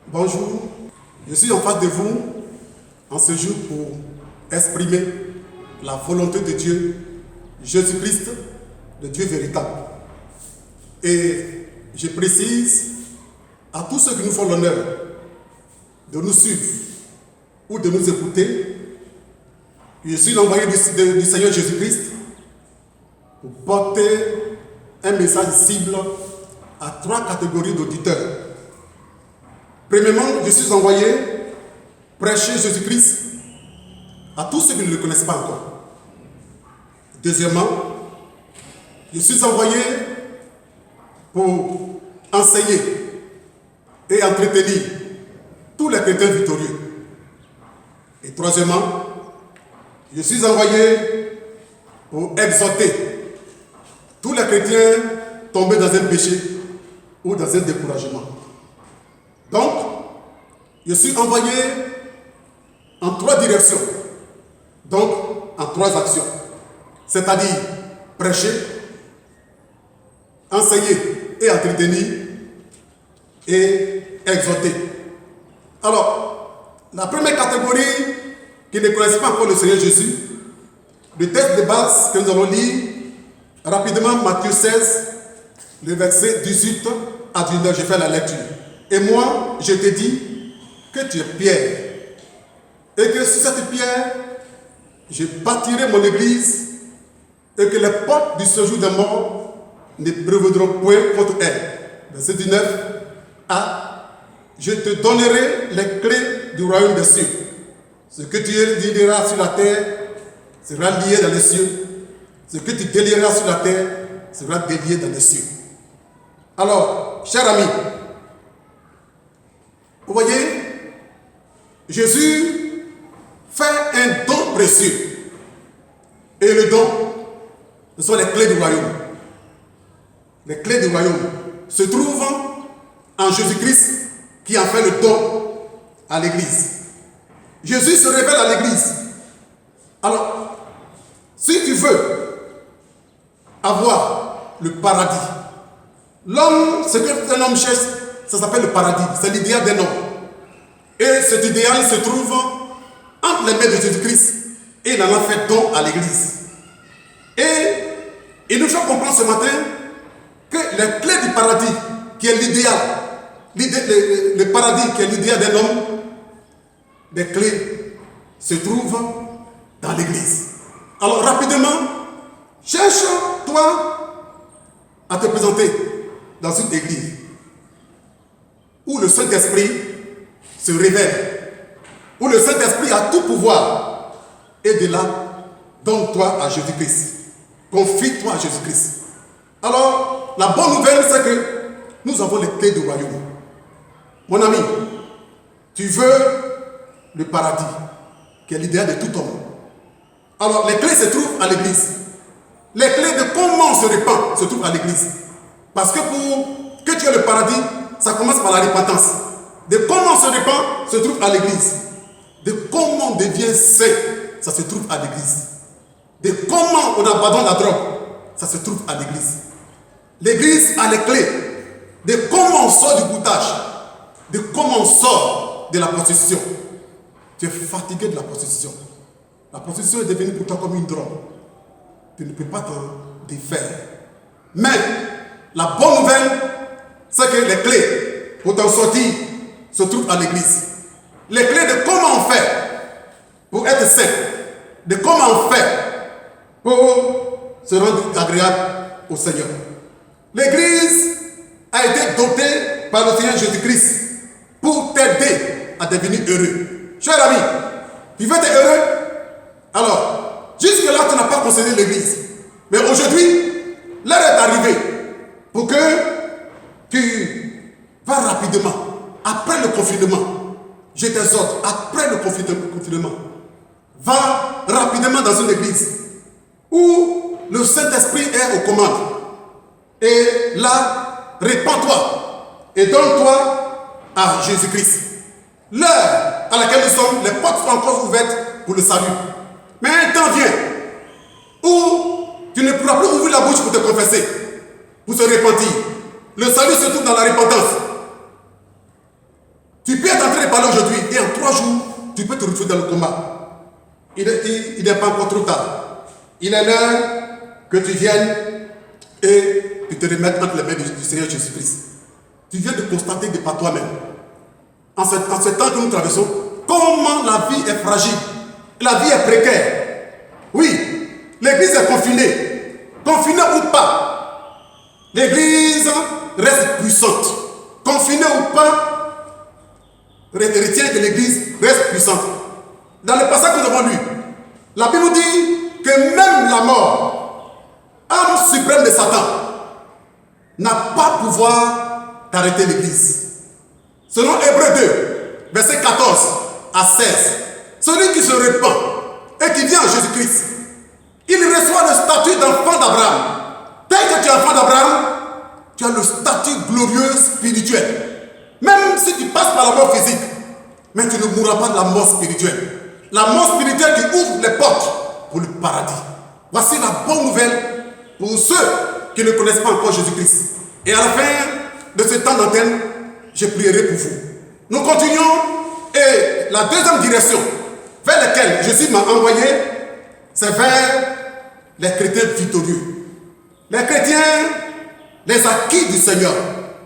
Bonjour, je suis en face de vous en ce jour pour exprimer la volonté de Dieu, Jésus-Christ, le Dieu véritable. Et je précise à tous ceux qui nous font l'honneur de nous suivre ou de nous écouter que je suis l'envoyé du Seigneur Jésus-Christ pour porter un message cible à 3 catégories d'auditeurs. Premièrement, je suis envoyé prêcher Jésus-Christ à tous ceux qui ne le connaissent pas encore. Deuxièmement, je suis envoyé pour enseigner et entretenir tous les chrétiens victorieux. Et troisièmement, je suis envoyé pour exhorter tous les chrétiens tombés dans un péché ou dans un découragement. Donc, je suis envoyé en 3 directions, donc en 3 actions, c'est-à-dire prêcher, enseigner et entretenir et exhorter. Alors, la première catégorie qui ne connaissent pas encore le Seigneur Jésus, le texte de base que nous allons lire rapidement, Matthieu 16, le verset 18 à 19, je fais la lecture. Et moi, je te dis que tu es Pierre, et que sur cette pierre, je bâtirai mon église, et que les portes du séjour des morts ne prévaudront point contre elle. Verset 19 à je te donnerai les clés du royaume des cieux. Ce que tu liras sur la terre sera lié dans les cieux. Ce que tu délieras sur la terre sera délié dans les cieux. Alors, chers amis, vous voyez, Jésus fait un don précieux. Et le don, ce sont les clés du royaume. Les clés du royaume se trouvent en Jésus-Christ qui en fait le don à l'Église. Jésus se révèle à l'Église. Alors, si tu veux avoir le paradis, l'homme, ce qu'un homme cherche, ça s'appelle le paradis. C'est l'idéal d'un homme. Et cet idéal se trouve entre les mains de Jésus-Christ et il en a fait don à l'Église. Et il nous fait comprendre ce matin que les clés du paradis, qui est l'idéal, le paradis qui est l'idéal d'un homme, les clés se trouvent dans l'Église. Alors rapidement, cherche-toi à te présenter dans une église où le Saint-Esprit se révèle, où le Saint-Esprit a tout pouvoir. Et de là, donne-toi à Jésus-Christ. Confie-toi à Jésus-Christ. Alors, la bonne nouvelle, c'est que nous avons les clés du royaume. Mon ami, tu veux le paradis, qui est l'idéal de tout homme. Alors, les clés se trouvent à l'église. Les clés de comment on se répand se trouvent à l'église. Parce que pour que tu aies le paradis, ça commence par la repentance. De comment on se répand se trouve à l'église. De comment on devient saint, ça se trouve à l'église. De comment on abandonne la drogue, ça se trouve à l'église. L'église a les clés de comment on sort du boutage, de comment on sort de la prostitution. Tu es fatigué de la prostitution. La prostitution est devenue pour toi comme une drogue. Tu ne peux pas t'en défaire. Mais la bonne nouvelle, c'est que les clés pour t'en sortir se trouvent à l'église. Les clés de comment on fait pour être saint, de comment on fait pour se rendre agréable au Seigneur. L'église a été dotée par le Seigneur Jésus-Christ pour t'aider à devenir heureux. Cher ami, tu veux être heureux? Alors, jusque-là, tu n'as pas concédé l'église. Mais aujourd'hui, l'heure est arrivée pour que tu vas rapidement, après le confinement, je t'exhorte, après le confinement, va rapidement dans une église où le Saint-Esprit est aux commandes. Et là, répands-toi et donne-toi à Jésus-Christ. L'heure à laquelle nous sommes, les portes sont encore ouvertes pour le salut. Mais un temps vient où tu ne pourras plus ouvrir la bouche pour te confesser, pour se repentir. Le salut se trouve dans la repentance. Tu peux parler aujourd'hui et en 3 jours, tu peux te retrouver dans le coma. Il n'est pas encore trop tard. Il est l'heure que tu viennes et que tu te remettes entre les mains du Seigneur Jésus-Christ. Tu viens de constater de par toi-même, en ce temps que nous traversons, comment la vie est fragile, la vie est précaire. Oui, l'église est confinée, confinée ou pas, l'église reste puissante. Confinée ou pas, retient que l'église reste puissante. Dans le passage que nous avons lu, la Bible nous dit que même la mort, âme suprême de Satan, n'a pas pouvoir d'arrêter l'église. Selon Hébreux 2, verset 14 à 16, celui qui se répand et qui vient à Jésus-Christ, il reçoit le statut d'enfant d'Abraham. Tel que tu es enfant d'Abraham, tu as le statut glorieux spirituel. Même si tu passes par la mort physique, mais tu ne mourras pas de la mort spirituelle. La mort spirituelle qui ouvre les portes pour le paradis. Voici la bonne nouvelle pour ceux qui ne connaissent pas encore Jésus-Christ. Et à la fin de ce temps d'antenne, je prierai pour vous. Nous continuons et la deuxième direction vers laquelle Jésus m'a envoyé, c'est vers les chrétiens victorieux. Les chrétiens, les acquis du Seigneur.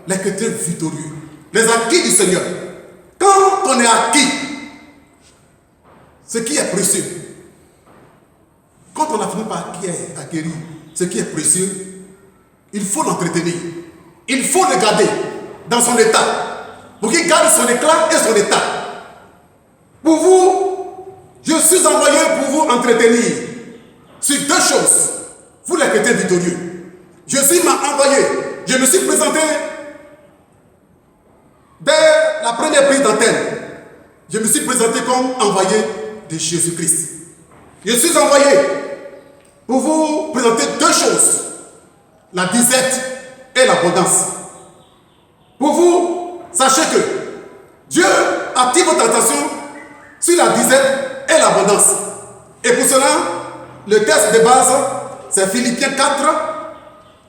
Les chrétiens victorieux. Les acquis du Seigneur. Quand on est acquis, ce qui est précieux, quand on a fini par acquérir ce qui est précieux, il faut l'entretenir. Il faut le garder dans son état. Pour qu'il garde son éclat et son état. Pour vous, je suis envoyé pour vous entretenir sur 2 choses. Vous les chrétiens victorieux. Jésus m'a envoyé. Je me suis présenté dès la première prise d'antenne. Je me suis présenté comme envoyé de Jésus-Christ. Je suis envoyé pour vous présenter 2 choses. La disette et l'abondance. Pour vous, sachez que Dieu attire votre attention sur la disette et l'abondance. Et pour cela, le texte de base, c'est Philippiens 4,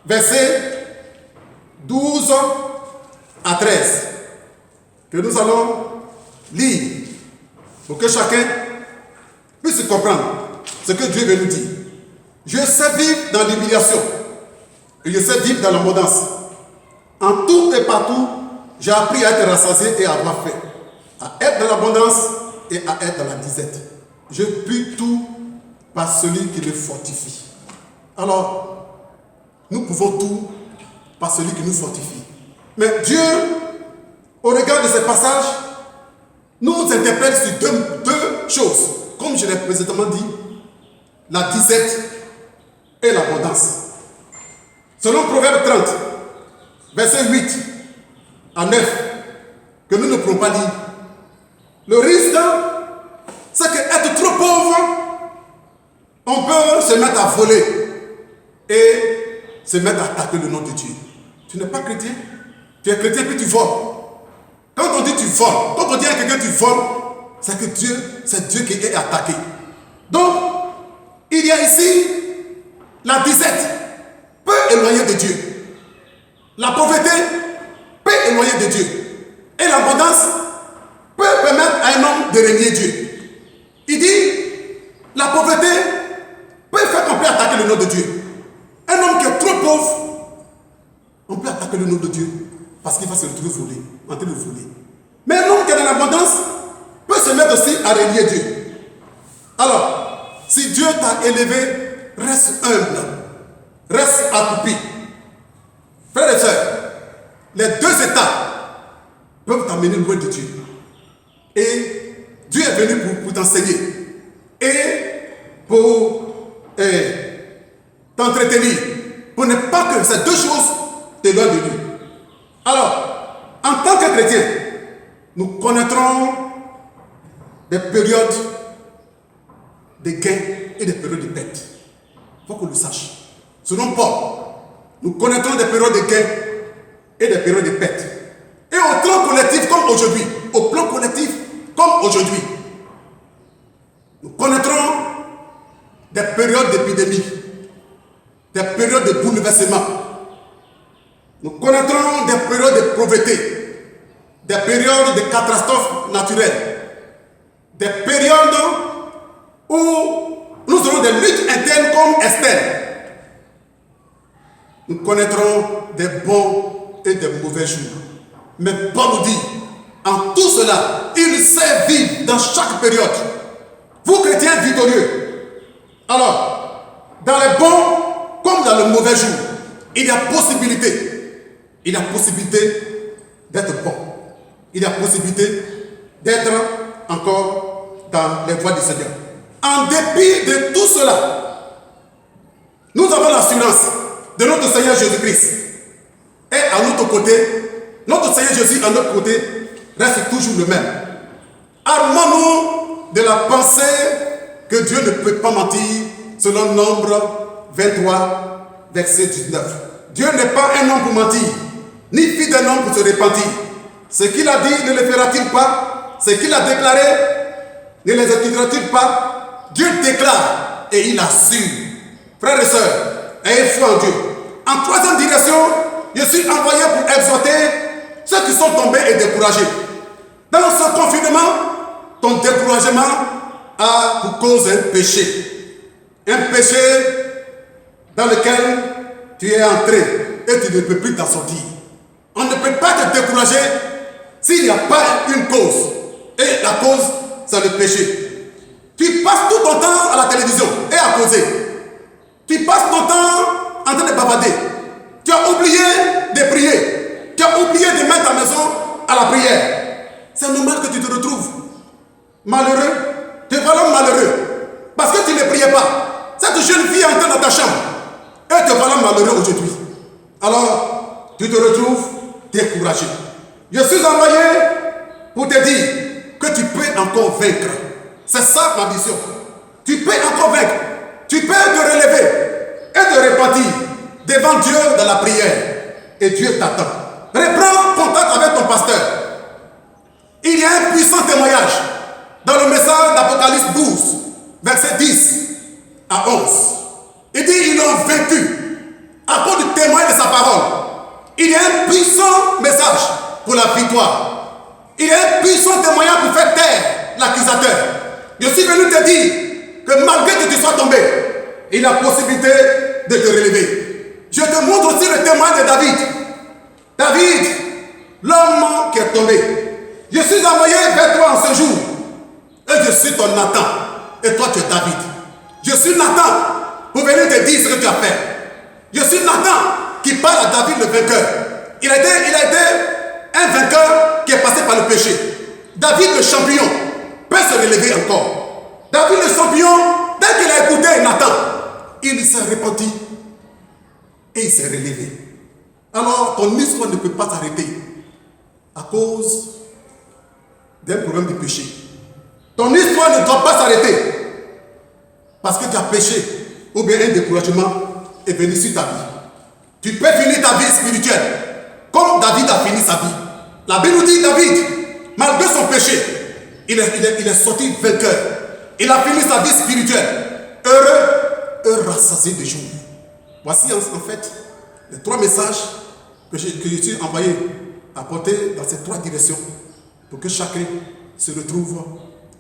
versets 12 à 13, que nous allons lire pour que chacun puisse comprendre ce que Dieu veut nous dire. Je sais vivre dans l'humiliation et je sais vivre dans l'abondance. En tout et partout, j'ai appris à être rassasié et à avoir faim, à être dans l'abondance et à être dans la disette. Je puis tout par celui qui me fortifie. Alors, nous pouvons tout par celui qui nous fortifie. Mais Dieu, au regard de ces passages, nous interpelle sur deux choses. Comme je l'ai précédemment dit, la disette et l'abondance. Selon Proverbe 30, verset 8 à 9, que nous ne pouvons pas lire, le risque, c'est qu'être trop pauvre, on peut se mettre à voler et se mettre à attaquer le nom de Dieu. Tu n'es pas chrétien, tu es chrétien puis tu voles. Quand on dit tu voles, quand on dit à quelqu'un tu voles, c'est que c'est Dieu qui est attaqué. Donc, il y a ici la disette peut éloigner de Dieu. La pauvreté peut éloigner de Dieu. Et l'abondance peut permettre à un homme de régner Dieu. Il dit, la pauvreté peut faire qu'on peut attaquer le nom de Dieu. Un homme qui est trop pauvre, on peut attaquer le nom de Dieu parce qu'il va se retrouver volé, en train de voler. Mais un homme qui est dans l'abondance peut se mettre aussi à régner Dieu. Alors, si Dieu t'a élevé, reste humble, reste accroupi. Frères et sœurs, les 2 états peuvent t'amener loin de Dieu. Et Dieu est venu pour t'enseigner et pour t'entretenir, pour ne pas que ces 2 choses t'éloignent de lui. Alors, en tant que chrétien, nous connaîtrons des périodes de gains et des périodes de pertes. Il faut qu'on le sache. Selon Paul, nous connaîtrons des périodes de gains et des périodes de pertes. Et au plan collectif comme aujourd'hui, nous connaîtrons des périodes d'épidémie, des périodes de bouleversement. Nous connaîtrons des périodes de pauvreté, des périodes de catastrophes naturelles, des périodes où nous aurons des luttes internes comme externes. Nous connaîtrons des bons et des mauvais jours. Mais Paul nous dit, en tout cela, il sait vivre dans chaque période. Vous, chrétiens victorieux, alors, dans les bons comme dans le mauvais jour, il y a possibilité. Il y a possibilité d'être bon. Il y a possibilité d'être encore dans les voies du Seigneur. En dépit de tout cela, nous avons l'assurance de notre Seigneur Jésus-Christ. Et à notre côté, notre Seigneur Jésus à notre côté reste toujours le même. Armons-nous de la pensée que Dieu ne peut pas mentir, selon Nombre 23, verset 19. Dieu n'est pas un homme pour mentir, ni fils d'un homme pour se repentir. Ce qu'il a dit, ne le fera-t-il pas? Ce qu'il a déclaré, ne les exécutera-t-il pas? Dieu déclare et il assure. Frères et sœurs, ayez foi en Dieu. En troisième direction, je suis envoyé pour exhorter ceux qui sont tombés et découragés. Dans ce confinement, ton découragement a pour cause un péché. Un péché dans lequel tu es entré et tu ne peux plus t'en sortir. On ne peut pas te décourager s'il n'y a pas une cause. Et la cause, c'est le péché. Tu passes tout ton temps à la télévision et à causer. Tu passes ton temps en train de bavarder. Tu as oublié de prier. Tu as oublié de mettre ta maison à la prière. C'est normal que tu te retrouves malheureux. Te voilà malheureux. Parce que tu ne priais pas. Cette jeune fille entre dans ta chambre. Et te voilà malheureux aujourd'hui. Alors, tu te retrouves découragé. Je suis envoyé pour te dire que tu peux encore vaincre. C'est ça ma mission. Tu peux encore vaincre. Tu peux te relever et te repentir devant Dieu dans la prière. Et Dieu t'attend. Reprends contact avec ton pasteur. Il y a un puissant témoignage dans le message d'Apocalypse 12, verset 10 à 11. Il dit ils l'ont vaincu à cause du témoin de sa parole. Il y a un puissant message pour la victoire. Il y a un puissant témoignage pour faire taire l'accusateur. Je suis venu te dire que malgré que tu sois tombé, il y a possibilité de te relever. Je te montre aussi le témoin de David. David, l'homme qui est tombé. Je suis envoyé vers toi en ce jour. Et je suis ton Nathan. Et toi tu es David. Je suis Nathan pour venir te dire ce que tu as fait. Je suis Nathan qui parle à David le vainqueur. Il a été un vainqueur qui est passé par le péché. David le champion peut se relever encore. David le champion, dès qu'il a écouté Nathan, il s'est repenti et il s'est relevé. Alors ton histoire ne peut pas s'arrêter à cause d'un problème de péché. Ton histoire ne doit pas s'arrêter parce que tu as péché ou bien un découragement est venu sur ta vie. Tu peux finir ta vie spirituelle comme David a fini sa vie. La Bible nous dit David, malgré son péché, il est sorti vainqueur. Il a fini sa vie spirituelle. Heureux, rassasié de jour. Voici en fait les trois messages que je suis envoyé à porter dans ces trois directions pour que chacun se retrouve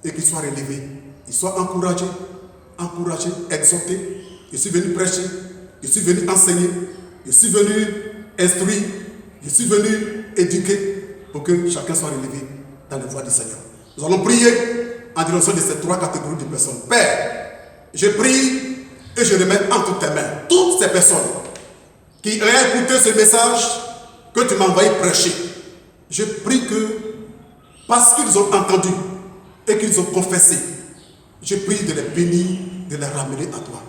et qu'il soit relevé. Il soit encouragé, exhorté. Je suis venu prêcher, je suis venu enseigner, je suis venu instruire, je suis venu éduquer pour que chacun soit relevé dans les voies du Seigneur. Nous allons prier en direction de ces trois catégories de personnes. Père, je prie et je remets entre tes mains toutes ces personnes qui aient écouté ce message que tu m'as envoyé prêcher. Je prie que, parce qu'ils ont entendu et qu'ils ont confessé, je prie de les bénir, de les ramener à toi.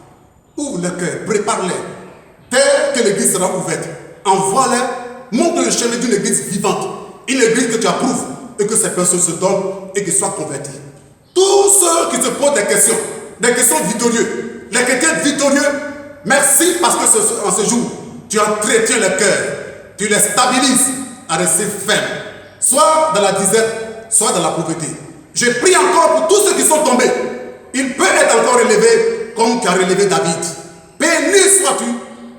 Ouvre leur cœur, prépare-les. Dès que l'église sera ouverte, envoie-les, montre le chemin d'une église vivante, une église que tu approuves et que ces personnes se donnent et qu'ils soient convertis. Tous ceux qui se posent des questions victorieuses, les chrétiens victorieux, merci parce que en ce jour, tu entretiens le cœur, tu les stabilises à rester fermes, soit dans la disette, soit dans la pauvreté. Je prie encore pour tous ceux qui sont tombés. Ils peuvent être encore relevés comme tu as relevé David. Béni sois-tu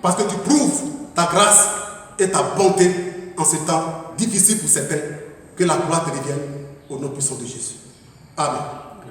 parce que tu prouves ta grâce et ta bonté en ce temps difficile pour certains. Que la gloire te revienne au nom puissant de Jésus. Amen.